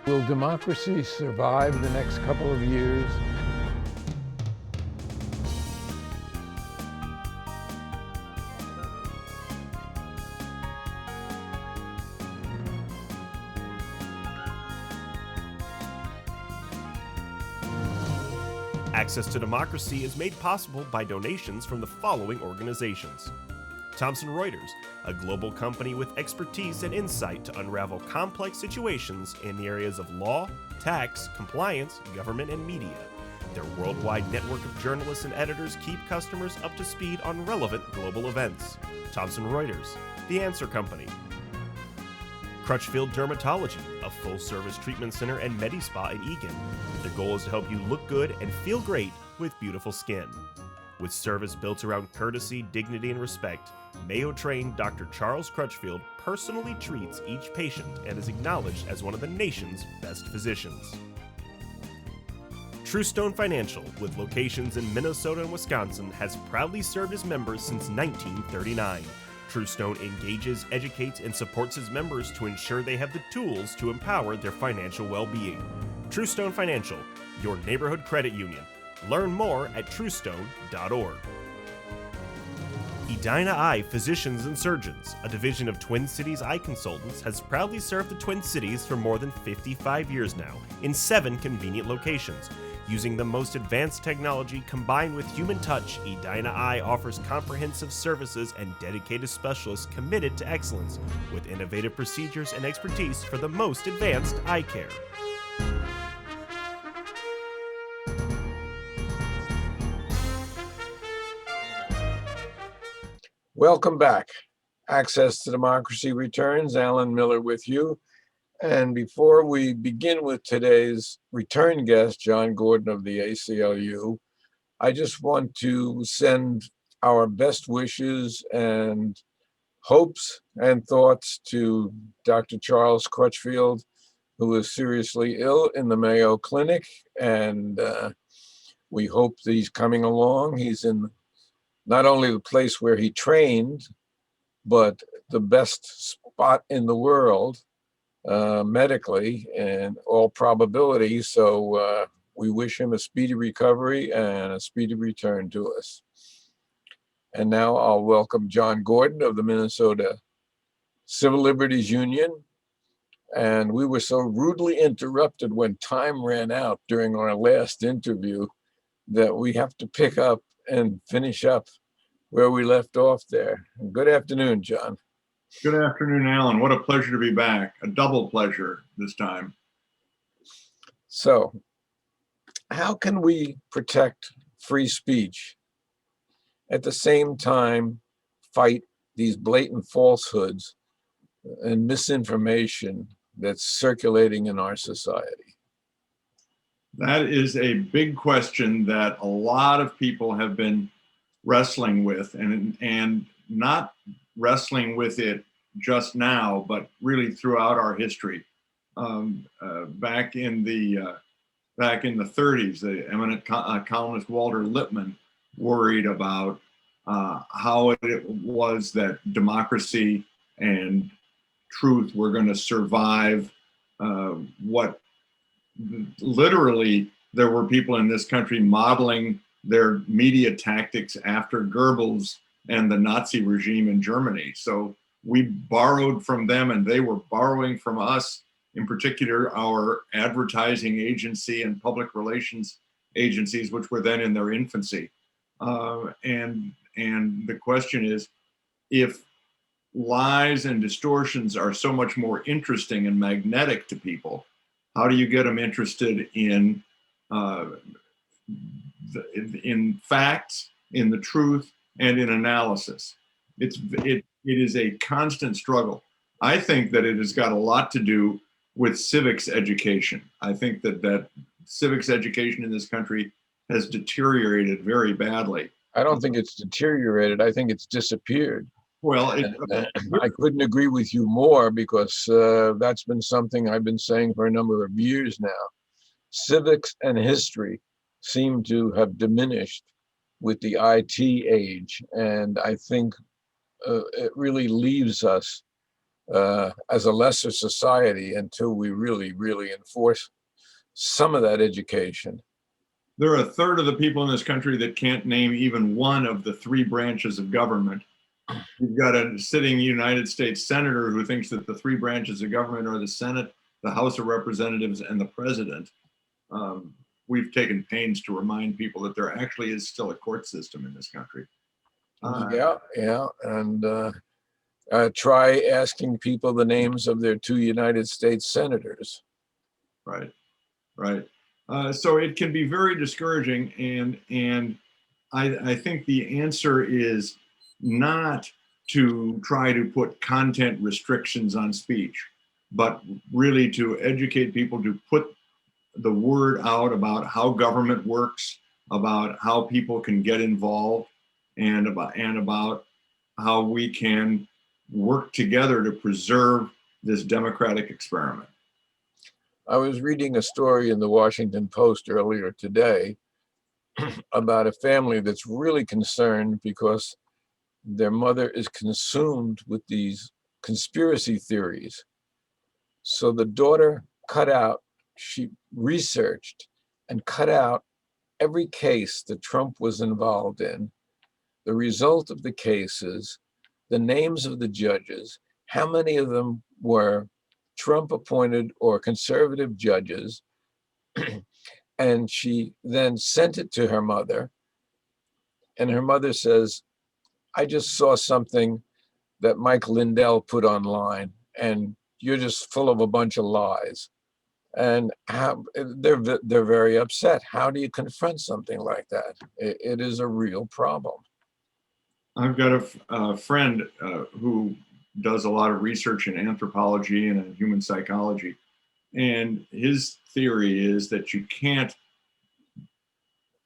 Will democracy survive the next couple of years? Access to Democracy is made possible by donations from the following organizations. Thomson Reuters, a global company with expertise and insight to unravel complex situations in the areas of law, tax, compliance, government, and media. Their worldwide network of journalists and editors keep customers up to speed on relevant global events. Thomson Reuters, The Answer Company. Crutchfield Dermatology, a full-service treatment center and Medi-Spa in Eagan. Their goal is to help you look good and feel great with beautiful skin. With service built around courtesy, dignity, and respect, Mayo-trained Dr. Charles Crutchfield personally treats each patient and is acknowledged as one of the nation's best physicians. Truestone Financial, with locations in Minnesota and Wisconsin, has proudly served its members since 1939. Truestone engages, educates, and supports its members to ensure they have the tools to empower their financial well-being. Truestone Financial, your neighborhood credit union. Learn more at truestone.org. Edina Eye Physicians and Surgeons, a division of Twin Cities Eye Consultants, has proudly served the Twin Cities for more than 55 years now, in 7 convenient locations. Using the most advanced technology combined with human touch, Edina Eye offers comprehensive services and dedicated specialists committed to excellence, with innovative procedures and expertise for the most advanced eye care. Welcome back. Access to Democracy returns. Alan Miller with you. And before we begin with today's return guest, John Gordon of the ACLU, I just want to send our best wishes and hopes and thoughts to Dr. Charles Crutchfield, who is seriously ill in the Mayo Clinic. And we hope that he's coming along. He's in not only the place where he trained, but the best spot in the world medically in all probability. So we wish him a speedy recovery and a speedy return to us. And now I'll welcome John Gordon of the Minnesota Civil Liberties Union. And we were so rudely interrupted when time ran out during our last interview that we have to pick up and finish up where we left off there. Good afternoon, John. Good afternoon, Alan. What a pleasure to be back. A double pleasure this time. So, how can we protect free speech at the same time fight these blatant falsehoods and misinformation that's circulating in our society? That is a big question that a lot of people have been wrestling with, and not wrestling with it just now, but really throughout our history. Back in the 30s, the eminent columnist Walter Lippmann worried about how it was that democracy and truth were going to survive what literally there were people in this country modeling their media tactics after Goebbels and the Nazi regime in Germany. So we borrowed from them and they were borrowing from us, in particular our advertising agency and public relations agencies, which were then in their infancy. And the question is, if lies and distortions are so much more interesting and magnetic to people, how do you get them interested in facts, in the truth, and in analysis? It is a constant struggle. I think that it has got a lot to do with civics education. I think that civics education in this country has deteriorated very badly. I don't think it's deteriorated. I think it's disappeared. Well, I couldn't agree with you more, because that's been something I've been saying for a number of years now. Civics and history seem to have diminished with the IT age, and I think it really leaves us as a lesser society until we really, really enforce some of that education. There are a third of the people in this country that can't name even one of the three branches of government. You've got a sitting United States senator who thinks that the three branches of government are the Senate, the House of Representatives, and the president. We've taken pains to remind people that there actually is still a court system in this country. Yeah. And try asking people the names of their two United States senators. Right. So it can be very discouraging, and I think the answer is not to try to put content restrictions on speech, but really to educate people, to put the word out about how government works, about how people can get involved, and about how we can work together to preserve this democratic experiment. I was reading a story in the Washington Post earlier today about a family that's really concerned because their mother is consumed with these conspiracy theories. So the daughter she researched and cut out every case that Trump was involved in, the result of the cases, the names of the judges, how many of them were Trump appointed or conservative judges. And she then sent it to her mother. And her mother says, I just saw something that Mike Lindell put online, and you're just full of a bunch of lies. And they're very upset. How do you confront something like that? It is a real problem. I've got a friend who does a lot of research in anthropology and in human psychology. And his theory is that you can't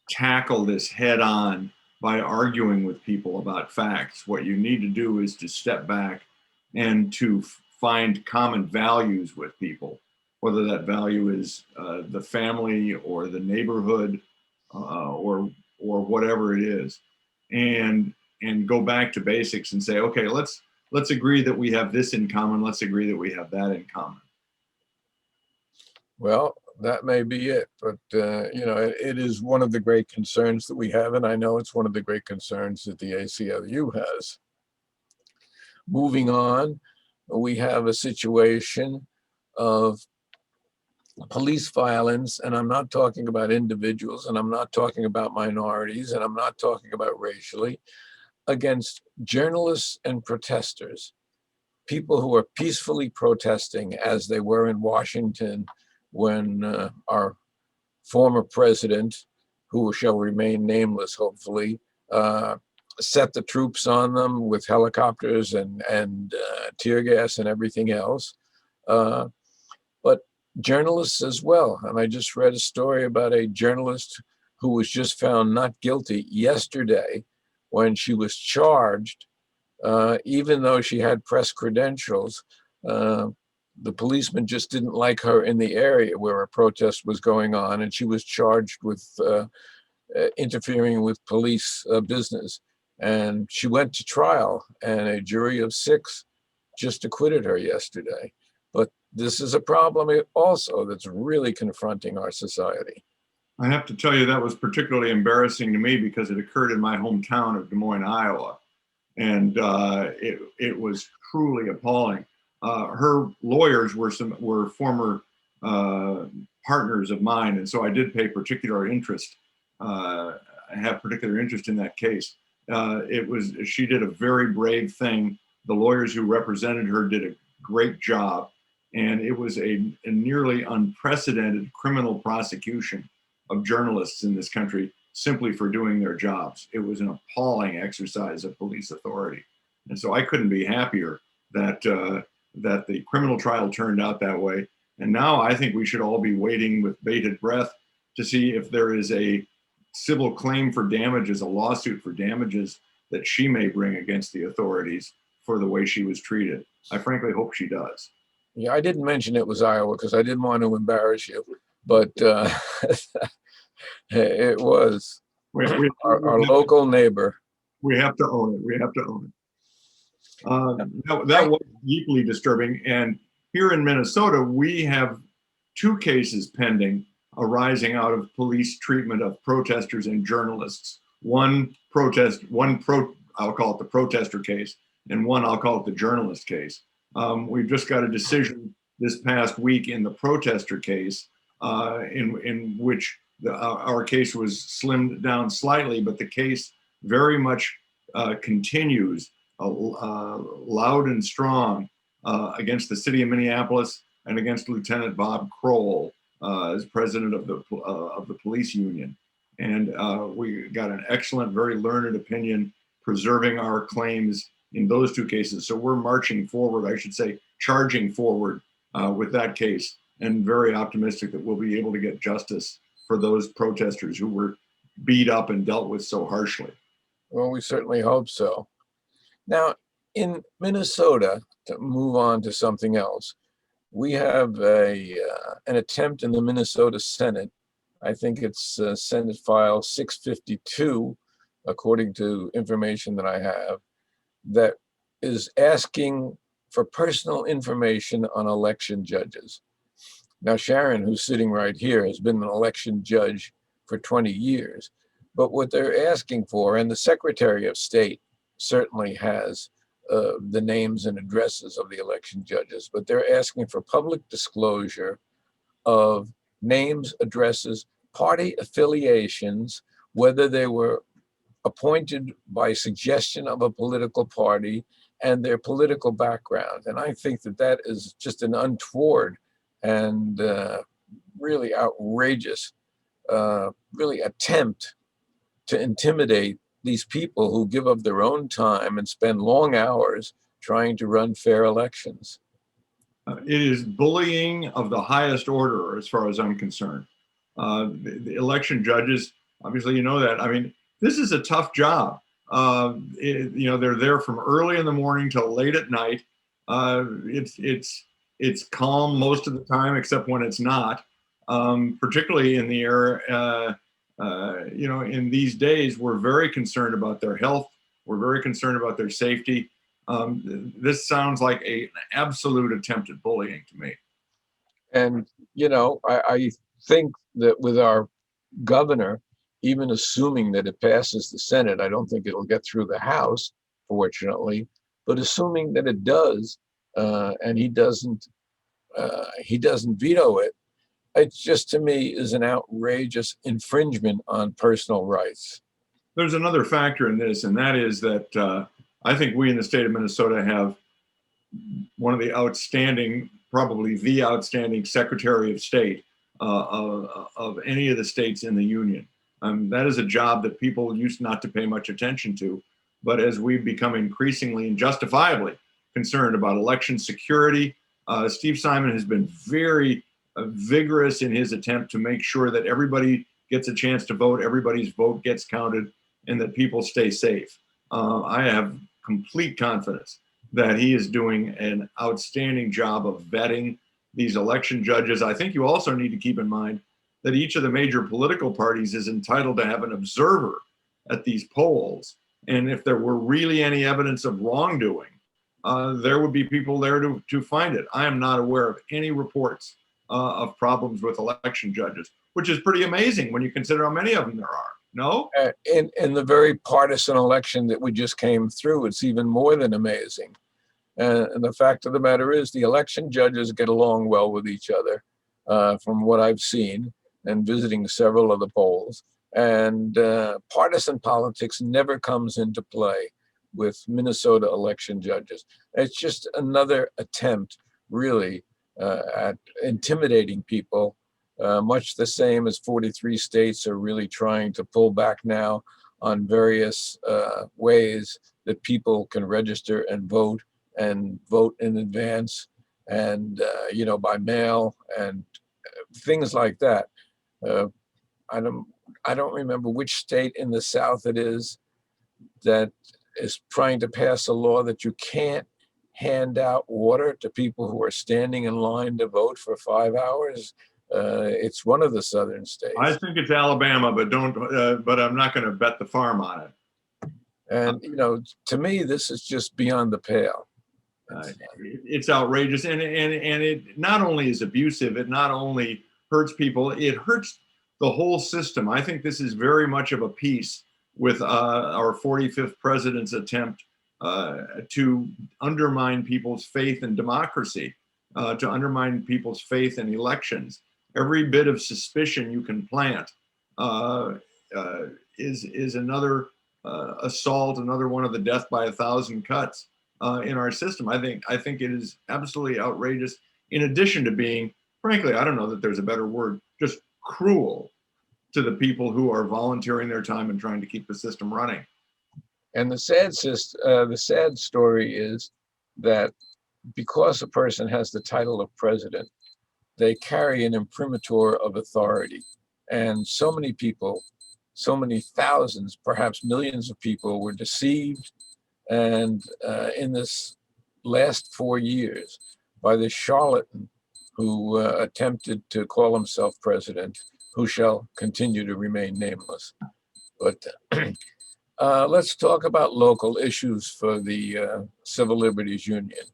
tackle this head on by arguing with people about facts. What you need to do is to step back and to find common values with people, whether that value is the family or the neighborhood or whatever it is, and go back to basics and say, okay, let's agree that we have this in common. Let's agree that we have that in common. Well, that may be it, but it is one of the great concerns that we have, and I know it's one of the great concerns that the ACLU has. Moving on, we have a situation of police violence, and I'm not talking about individuals, and I'm not talking about minorities, and I'm not talking about racially, against journalists and protesters, people who are peacefully protesting, as they were in Washington when our former president, who shall remain nameless, hopefully, set the troops on them with helicopters and tear gas and everything else. But journalists as well. And I just read a story about a journalist who was just found not guilty yesterday when she was charged, even though she had press credentials. The policeman just didn't like her in the area where a protest was going on, and she was charged with interfering with police business. And she went to trial, and a jury of 6 just acquitted her yesterday. But this is a problem also that's really confronting our society. I have to tell you, that was particularly embarrassing to me because it occurred in my hometown of Des Moines, Iowa. And it was truly appalling. Her lawyers were former partners of mine, and so I did pay particular interest. I have particular interest in that case. She did a very brave thing. The lawyers who represented her did a great job, and it was a nearly unprecedented criminal prosecution of journalists in this country simply for doing their jobs. It was an appalling exercise of police authority, and so I couldn't be happier that the criminal trial turned out that way. And now I think we should all be waiting with bated breath to see if there is a civil claim for damages, a lawsuit for damages that she may bring against the authorities for the way she was treated. I frankly hope she does. Yeah, I didn't mention it was Iowa because I didn't want to embarrass you, but it was our local neighbor. We have to own it. We have to own it. That was deeply disturbing. And here in Minnesota, we have two cases pending arising out of police treatment of protesters and journalists. I'll call it the protester case, and one I'll call it the journalist case. We've just got a decision this past week in the protester case, in which our case was slimmed down slightly, but the case very much continues loud and strong against the city of Minneapolis and against Lieutenant Bob Kroll as president of the police union. And we got an excellent, very learned opinion preserving our claims in those two cases. So we're marching forward, I should say, charging forward with that case, and very optimistic that we'll be able to get justice for those protesters who were beat up and dealt with so harshly. Well, we certainly hope so. Now, in Minnesota, to move on to something else, we have an attempt in the Minnesota Senate. I think it's Senate File 652, according to information that I have, that is asking for personal information on election judges. Now, Sharon, who's sitting right here, has been an election judge for 20 years. But what they're asking for, and the Secretary of State certainly has the names and addresses of the election judges, but they're asking for public disclosure of names, addresses, party affiliations, whether they were appointed by suggestion of a political party, and their political background. And I think that that is just an untoward and really outrageous really attempt to intimidate these people who give up their own time and spend long hours trying to run fair elections. It is bullying of the highest order, as far as I'm concerned. The election judges, obviously, you know that. I mean, this is a tough job. They're there from early in the morning till late at night. It's calm most of the time, except when it's not. Particularly in the era, in these days, we're very concerned about their health. We're very concerned about their safety. This sounds like an absolute attempt at bullying to me. And, I think that with our governor, even assuming that it passes the Senate, I don't think it'll get through the House, fortunately, but assuming that it does, and he doesn't veto it, it just to me is an outrageous infringement on personal rights. There's another factor in this, and that is that I think we in the state of Minnesota have one of the outstanding, probably the outstanding Secretary of State of any of the states in the union. That is a job that people used not to pay much attention to, but as we've become increasingly and justifiably concerned about election security, Steve Simon has been very vigorous in his attempt to make sure that everybody gets a chance to vote, everybody's vote gets counted, and that people stay safe. I have complete confidence that he is doing an outstanding job of vetting these election judges. I think you also need to keep in mind that each of the major political parties is entitled to have an observer at these polls. And if there were really any evidence of wrongdoing, there would be people there to find it. I am not aware of any reports of problems with election judges, which is pretty amazing when you consider how many of them there are. No? In the very partisan election that we just came through, it's even more than amazing. And the fact of the matter is the election judges get along well with each other, from what I've seen and visiting several of the polls. And partisan politics never comes into play with Minnesota election judges. It's just another attempt, really, at intimidating people, much the same as 43 states are really trying to pull back now on various ways that people can register and vote in advance and, by mail and things like that. I don't remember which state in the South it is that is trying to pass a law that you can't hand out water to people who are standing in line to vote for 5 hours. It's one of the southern states. I think it's Alabama, but I'm not going to bet the farm on it. And, to me, this is just beyond the pale. It's outrageous, and it not only is abusive, it not only hurts people, it hurts the whole system. I think this is very much of a piece with our 45th president's attempt to undermine people's faith in democracy, to undermine people's faith in elections. Every bit of suspicion you can plant is another assault, another one of the death by 1,000 cuts in our system. I think it is absolutely outrageous. In addition to being, frankly, I don't know that there's a better word, just cruel to the people who are volunteering their time and trying to keep the system running. And the sad story is that because a person has the title of president, they carry an imprimatur of authority. And so many people, so many thousands, perhaps millions of people were deceived. And in this last 4 years, by this charlatan who attempted to call himself president, who shall continue to remain nameless. But let's talk about local issues for the Civil Liberties Union.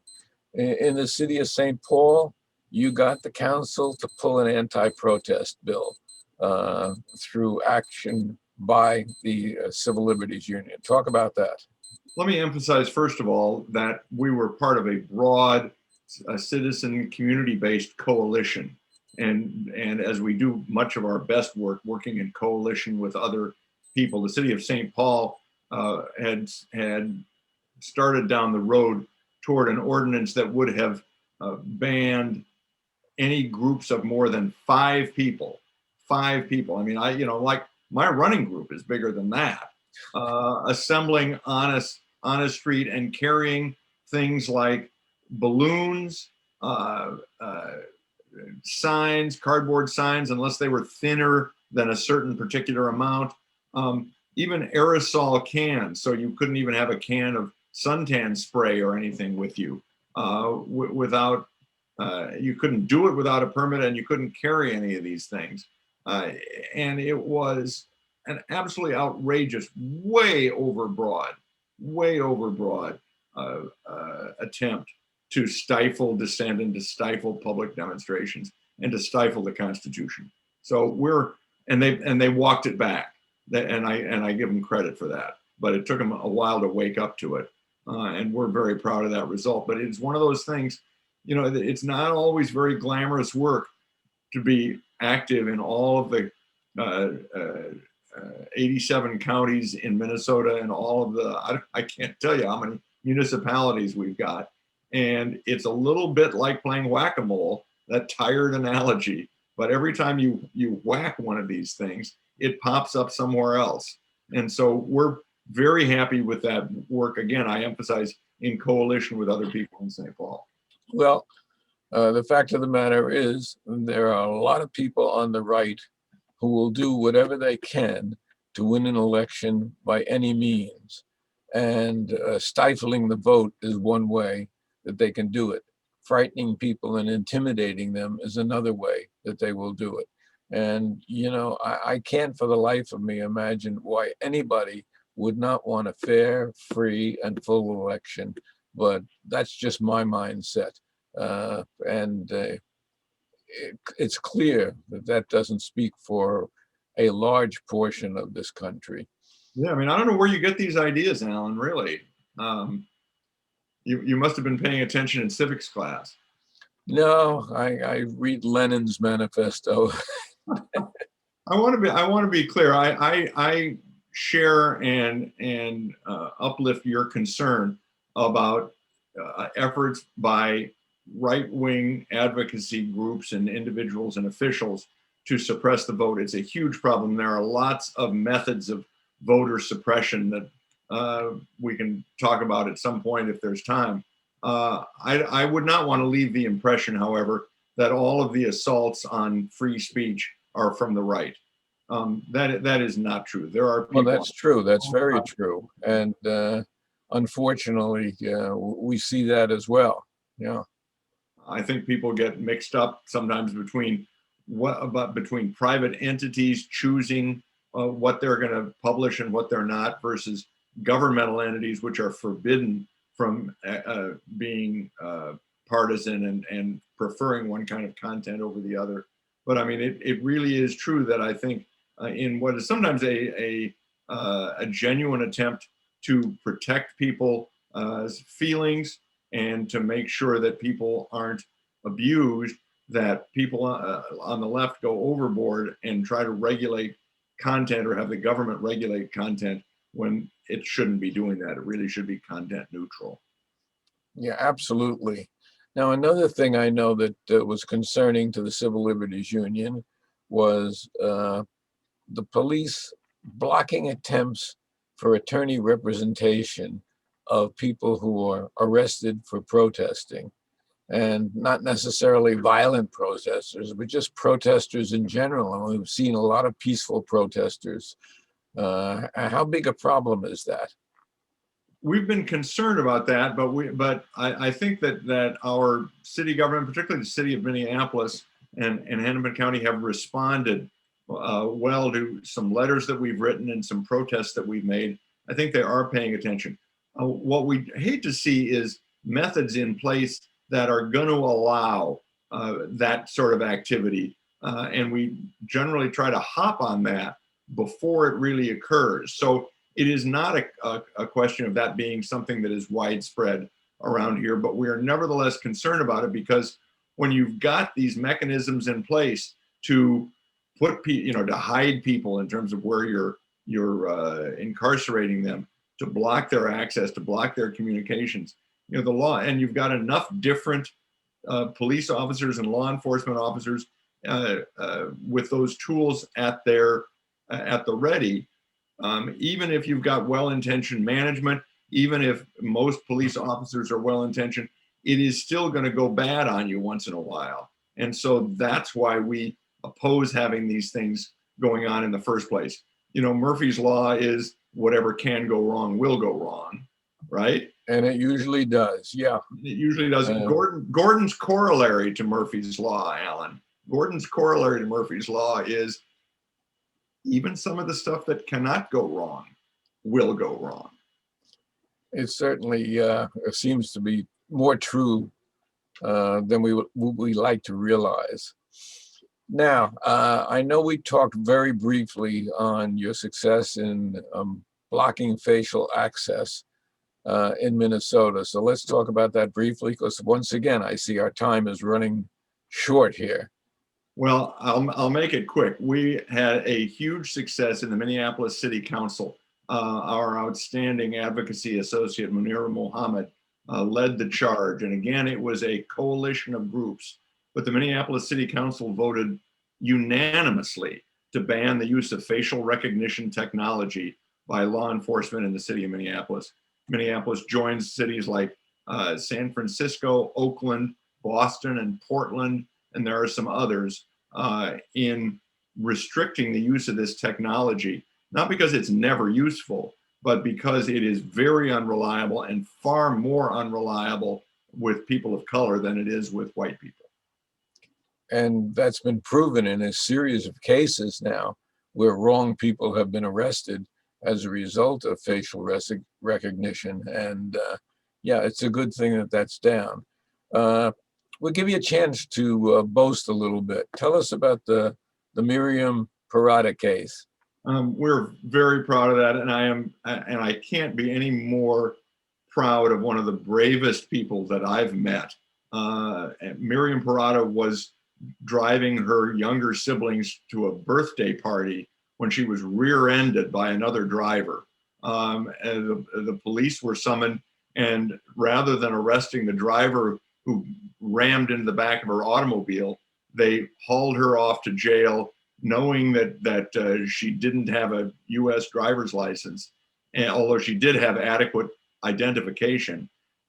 In the city of St. Paul, you got the council to pull an anti-protest bill through action by the Civil Liberties Union. Talk about that. Let me emphasize, first of all, that we were part of a broad citizen community-based coalition. And as we do much of our best work working in coalition with other people, the city of St. Paul had started down the road toward an ordinance that would have banned any groups of more than 5 people. 5 people. I mean, like my running group is bigger than that. Assembling on a street and carrying things like balloons, signs, cardboard signs, unless they were thinner than a certain particular amount, even aerosol cans. So you couldn't even have a can of suntan spray or anything with you without, you couldn't do it without a permit, and you couldn't carry any of these things. And it was an absolutely outrageous, way overbroad attempt to stifle dissent and to stifle public demonstrations and to stifle the Constitution. So they walked it back, and I give them credit for that. But it took them a while to wake up to it, and we're very proud of that result. But it's one of those things, it's not always very glamorous work to be active in all of the 87 counties in Minnesota and all of the, I can't tell you how many municipalities we've got. And it's a little bit like playing whack-a-mole, that tired analogy. But every time you whack one of these things, it pops up somewhere else. And so we're very happy with that work. Again, I emphasize in coalition with other people in St. Paul. Well, the fact of the matter is there are a lot of people on the right who will do whatever they can to win an election by any means. And stifling the vote is one way that they can do it. Frightening people and intimidating them is another way that they will do it. And, I can't for the life of me imagine why anybody would not want a fair, free, and full election. But that's just my mindset. It's clear that doesn't speak for a large portion of this country. Yeah, I mean, I don't know where you get these ideas, Alan, really. You must have been paying attention in civics class. No, I read Lenin's manifesto. I want to be clear. I share and uplift your concern about efforts by right-wing advocacy groups and individuals and officials to suppress the vote. It's a huge problem. There are lots of methods of voter suppression that we can talk about at some point if there's time. I would not want to leave the impression, however, that all of the assaults on free speech are from the right. That is not true. There are people. Well, that's true. That's very true. And unfortunately, we see that as well. Yeah. I think people get mixed up sometimes between private entities choosing what they're going to publish and what they're not versus governmental entities which are forbidden from being partisan and preferring one kind of content over the other. But I mean, it really is true that I think in what is sometimes a genuine attempt to protect people's feelings and to make sure that people aren't abused, that people on the left go overboard and try to regulate content or have the government regulate content when it shouldn't be doing that. It really should be content neutral. Yeah, absolutely. Now, another thing I know that was concerning to the Civil Liberties Union was the police blocking attempts for attorney representation of people who are arrested for protesting, and not necessarily violent protesters, but just protesters in general. And we've seen a lot of peaceful protesters. How big a problem is that? We've been concerned about that, but I think that our city government, particularly the city of Minneapolis and Hennepin County, have responded well to some letters that we've written and some protests that we've made. I think they are paying attention. What we hate to see is methods in place that are going to allow that sort of activity, and we generally try to hop on that before it really occurs. So it is not a question of that being something that is widespread around here, but we are nevertheless concerned about it, because when you've got these mechanisms in place to put to hide people in terms of where you're incarcerating them, to block their access, to block their communications, the law, and you've got enough different police officers and law enforcement officers with those tools at the ready. Even if you've got well-intentioned management, even if most police officers are well-intentioned, it is still going to go bad on you once in a while. And so that's why we oppose having these things going on in the first place. Murphy's Law is whatever can go wrong will go wrong, right? And it usually does, yeah. It usually does. Gordon's corollary to Murphy's Law, Alan. Gordon's corollary to Murphy's Law is even some of the stuff that cannot go wrong will go wrong. It certainly seems to be more true than we like to realize. Now, I know we talked very briefly on your success in blocking facial access in Minnesota. So let's talk about that briefly, because once again, I see our time is running short here. Well, I'll make it quick. We had a huge success in the Minneapolis City Council. Our outstanding advocacy associate, Munira Mohammed, led the charge. And again, it was a coalition of groups. But the Minneapolis City Council voted unanimously to ban the use of facial recognition technology by law enforcement in the city of Minneapolis. Minneapolis joins cities like San Francisco, Oakland, Boston, and Portland, and there are some others in restricting the use of this technology, not because it's never useful, but because it is very unreliable and far more unreliable with people of color than it is with white people. And that's been proven in a series of cases now where wrong people have been arrested as a result of facial recognition. And yeah, it's a good thing that that's down. We'll give you a chance to boast a little bit. Tell us about the Miriam Peratta case. We're very proud of that, and I can't be any more proud of one of the bravest people that I've met. Miriam Peratta was driving her younger siblings to a birthday party when she was rear-ended by another driver. And the police were summoned, and rather than arresting the driver who rammed into the back of her automobile, they hauled her off to jail, knowing that she didn't have a U.S. driver's license, and although she did have adequate identification.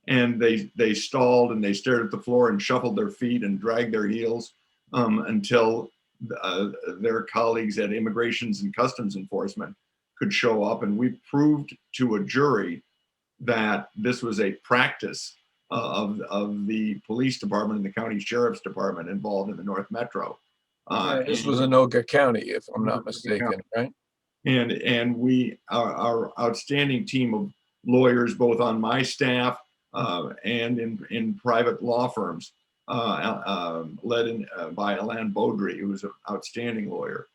And they stalled and they stared at the floor and shuffled their feet and dragged their heels until their colleagues at Immigrations and Customs Enforcement could show up. And we proved to a jury that this was a practice of the police department and the county sheriff's department involved in the North Metro. This was in Anoka County, if I'm not mistaken, right? And we, our outstanding team of lawyers, both on my staff and in private law firms, led by Alain Baudry, who was an outstanding lawyer,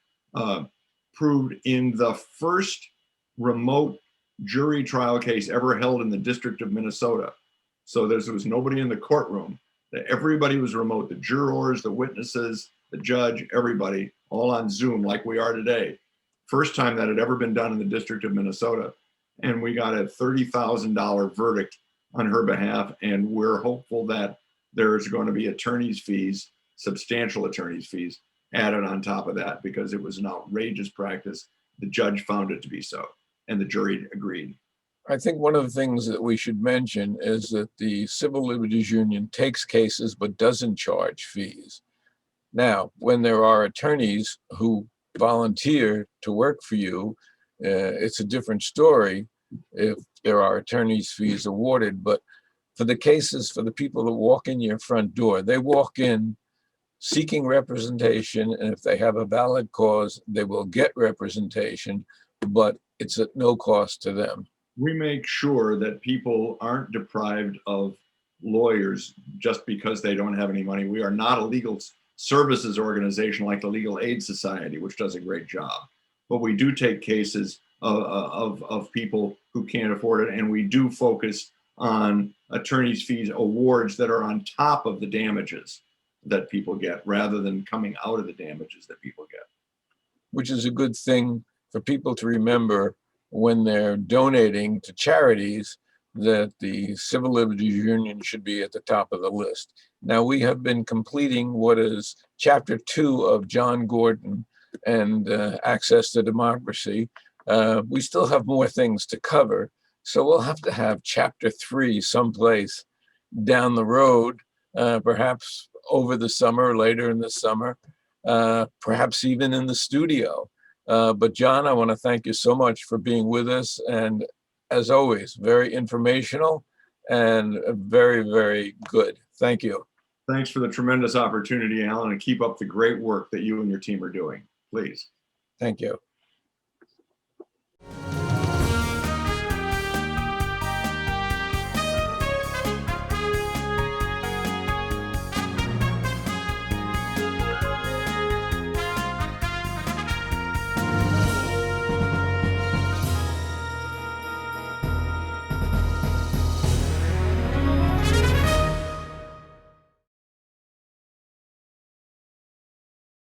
proved in the first remote jury trial case ever held in the District of Minnesota. So there was nobody in the courtroom. Everybody was remote, the jurors, the witnesses, the judge, everybody, all on Zoom like we are today. First time that had ever been done in the District of Minnesota. And we got a $30,000 verdict on her behalf. And we're hopeful that there's going to be attorney's fees, substantial attorney's fees added on top of that, because it was an outrageous practice. The judge found it to be so, and the jury agreed. I think one of the things that we should mention is that the Civil Liberties Union takes cases but doesn't charge fees. Now, when there are attorneys who volunteer to work for you, it's a different story if there are attorney's fees awarded. But for the cases, for the people that walk in your front door, they walk in seeking representation, and if they have a valid cause, they will get representation, but it's at no cost to them. We make sure that people aren't deprived of lawyers just because they don't have any money. We are not a legal services organization like the Legal Aid Society, which does a great job. But we do take cases of people who can't afford it, and we do focus on attorney's fees awards that are on top of the damages that people get, rather than coming out of the damages that people get. Which is a good thing for people to remember when they're donating to charities, that the Civil Liberties Union should be at the top of the list. Now, we have been completing what is Chapter 2 of John Gordon and Access to Democracy. We still have more things to cover, so we'll have to have Chapter 3 someplace down the road, perhaps over the summer, later in the summer, perhaps even in the studio. But John, I want to thank you so much for being with us. And as always, very informational and very, very good. Thank you. Thanks for the tremendous opportunity, Alan, and keep up the great work that you and your team are doing. Please. Thank you.